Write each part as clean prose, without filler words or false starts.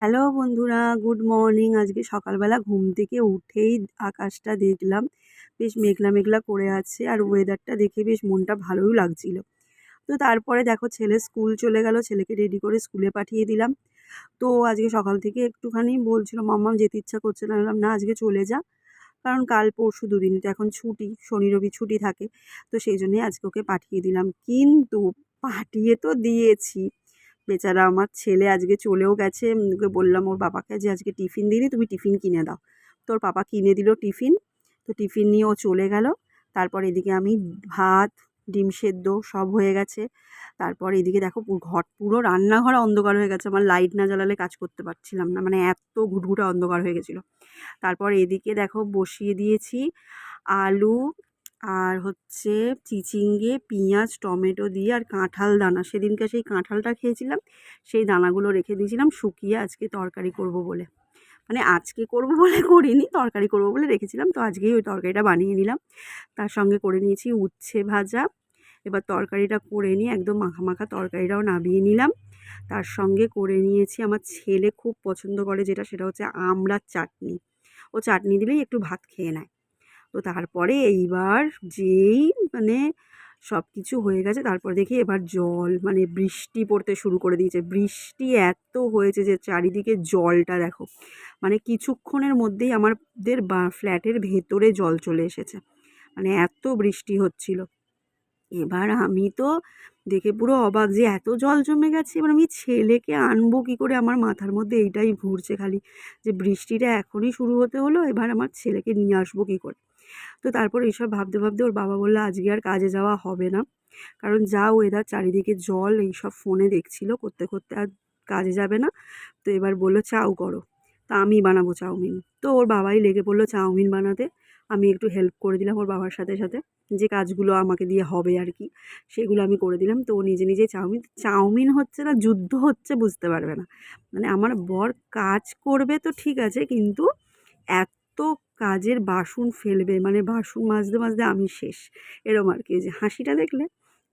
Hello বন্ধুরা, good morning. আজকে সকালবেলা ঘুম থেকে উঠেই আকাশটা দেখলাম, বেশ মেঘলা মেঘলা করে আছে আর ওয়েদারটা দেখে বেশ মনটা ভালোই লাগছিল। তো তারপরে দেখো ছেলে স্কুল চলে গেল, ছেলেকে রেডি করে স্কুলে পাঠিয়ে দিলাম। তো আজকে সকাল থেকে একটুখানি বলছিল মাম্মাম যেতে ইচ্ছা করছে না, বললাম না আজকে চলে যা, কারণ কাল পরশু দুদিন তো এখন ছুটি, শনি রবি ছুটি থাকে। তো সেই জন্যই আজকে ওকে পাঠিয়ে দিলাম, কিন্তু পাঠিয়ে তো দিয়েছি, বেচারা আমার ছেলে আজকে চলেও গেছে। ওকে বললাম ওর বাবাকে যে আজকে টিফিন দিইনি, তুমি টিফিন কিনে দাও। তোর পাপা কিনে দিল টিফিন। তো টিফিন নিয়ে ও চলে গেল। তারপর এদিকে আমি ভাত, ডিম সেদ্ধ সব হয়ে গেছে। তারপর এদিকে দেখো ঘর পুরো রান্নাঘর অন্ধকার হয়ে গেছে, আমার লাইট না জ্বালালে কাজ করতে পারছিলাম না, মানে এত ঘুটঘুটে অন্ধকার হয়ে গেছিলো। তারপর এদিকে দেখো বসিয়ে দিয়েছি আলু আর হচ্ছে চিচিঙ্গে, পেঁয়াজ, টমেটো দিয়ে আর কাঁঠাল দানা, সেদিনকে সেই কাঁঠালটা খেয়েছিলাম, সেই দানাগুলো রেখে দিয়েছিলাম শুকিয়ে আজকে তরকারি করব বলে। মানে আজকে করব বলে করিনি, তরকারি করব বলে রেখেছিলাম, তো আজকেই ওই তরকারিটা বানিয়ে নিলাম। তার সঙ্গে করে নিয়েছি উচ্ছে ভাজা। এবার তরকারিটা করে নিয়ে একদম মাখা মাখা তরকারিটাও নামিয়ে নিলাম। তার সঙ্গে করে নিয়েছি, আমার ছেলে খুব পছন্দ করে যেটা, সেটা হচ্ছে আমড়ার চাটনি। ও চাটনি দিলেই একটু ভাত খেয়ে নেয়। তো তারপরে এইবার যেই মানে সব কিছু হয়ে গেছে, তারপর দেখি এবার জল, মানে বৃষ্টি পড়তে শুরু করে দিয়েছে। বৃষ্টি এত হয়েছে যে চারিদিকে জলটা দেখো, মানে কিছুক্ষণের মধ্যেই আমাদের ফ্ল্যাটের ভেতরে জল চলে এসেছে, মানে এত বৃষ্টি হচ্ছিল। এবার আমি তো দেখে পুরো অবাক যে এত জল জমে গেছে। এবার আমি ছেলেকে আনবো কী করে, আমার মাথার মধ্যে এইটাই ঘুরছে খালি, যে বৃষ্টিটা এখনই শুরু হতে হলো, এবার আমার ছেলেকে নিয়ে আসবো কী করে। তো তারপর এইসব ভাবতে ভাবতে ওর বাবা বললো আজকে আর কাজে যাওয়া হবে না, কারণ যা ওয়েদার, চারিদিকে জল, এইসব ফোনে দেখছিল, করতে করতে আর কাজে যাবে না। তো এবার বললো চাউ করো, তা আমি বানাবো চাউমিন। তো ওর বাবাই লেগে পড়লো চাউমিন বানাতে, আমি একটু হেল্প করে দিলাম ওর বাবার সাথে সাথে, যে কাজগুলো আমাকে দিয়ে হবে আর কি, সেগুলো আমি করে দিলাম। তো ও নিজে নিজে চাউমিন চাউমিন হচ্ছে না যুদ্ধ হচ্ছে বুঝতে পারবে না। মানে আমার বর কাজ করবে তো ঠিক আছে, কিন্তু এত কাজের বাসন ফেলবে, মানে বাসন মাজতে মাজতে আমি শেষ, এরকম আর কি। যে হাসিটা দেখলে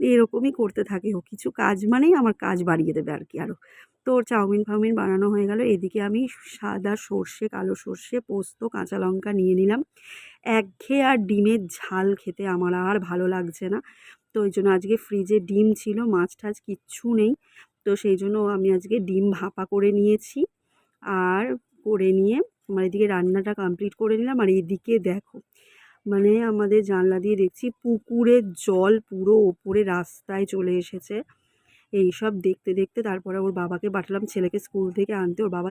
এরকমই করতে থাকে ও, কিছু কাজ মানেই আমার কাজ বাড়িয়ে দেবে আর কি আরও। তো ওর চাউমিন ফাউমিন বানানো হয়ে গেল। এদিকে আমি সাদা সর্ষে, কালো সর্ষে, পোস্ত, কাঁচা লঙ্কা নিয়ে নিলাম। একঘেয়ে আর ডিমের ঝাল খেতে আমার আর ভালো লাগছে না। তো ওই জন্য আজকে ফ্রিজে ডিম ছিল, মাছ টাছ কিচ্ছু নেই। তো সেই জন্য আমি আজকে ডিম ভাপা করে নিয়েছি। আর করে নিয়ে আমার এদিকে রান্নাটা কমপ্লিট করে নিলাম। আর এদিকে দেখো, মানে আমাদের জানলা দিয়ে দেখছি পুকুরের জল পুরো ওপরে রাস্তায় চলে এসেছে। এইসব দেখতে দেখতে তারপরে ওর বাবাকে পাঠালাম ছেলেকে স্কুল থেকে আনতে। ওর বাবা